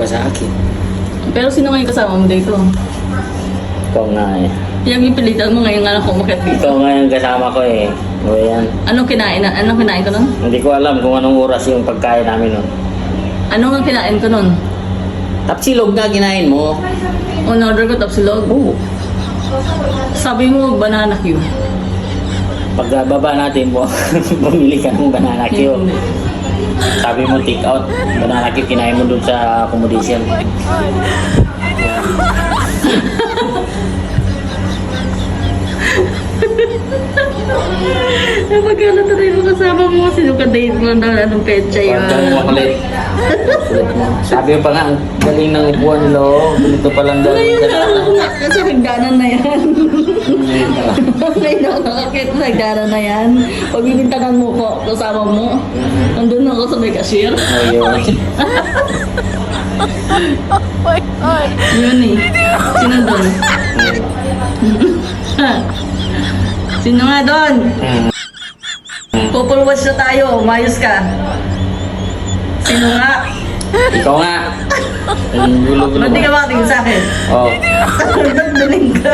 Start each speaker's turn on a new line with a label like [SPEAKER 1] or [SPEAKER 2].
[SPEAKER 1] ka sa akin.
[SPEAKER 2] Pero sino ngayon kasama mo dito?
[SPEAKER 1] Ikaw nga eh.
[SPEAKER 2] Pinag-ipilitan mo ngayon nga ako umakit dito.
[SPEAKER 1] Ikaw nga yung kasama ko eh. O yan.
[SPEAKER 2] Anong kinain ko nun?
[SPEAKER 1] Hindi ko alam kung anong oras yung pagkain namin nun.
[SPEAKER 2] Ano nga kinain ko nun?
[SPEAKER 1] Tapsilog na kinain mo.
[SPEAKER 2] On-order ko tapsilog.
[SPEAKER 1] Oo.
[SPEAKER 2] Sabi mo, banana Q.
[SPEAKER 1] Pagbaba natin po, bumili ka ng banana Q. Sabi mo take out. Banana Q kinain mo dun sa accommodation.
[SPEAKER 2] Magkala tayo mo kasama mo. Sino ka date mo na anong petsa yun?
[SPEAKER 1] Huwag kang makulit. Kulit mo. Sabi mo pa nga, ang galing ng upuan nila. Ganito palang galing.
[SPEAKER 2] Kasi nagdanan na yan. Ngayon ako nakakit na nagdanan na yan. Pag bibintangan mo ko, kasama mo. Nandun ako sa may cashier.
[SPEAKER 1] Ayun.
[SPEAKER 2] Yun eh. Sino doon? Sino nga doon? Pupulwas na tayo. Umayos ka. Sino nga?
[SPEAKER 1] Ikaw nga. Ang gulo-gulo.
[SPEAKER 2] Ba't di ka makatingin sa akin?
[SPEAKER 1] Oh.
[SPEAKER 2] Nagdaling ka.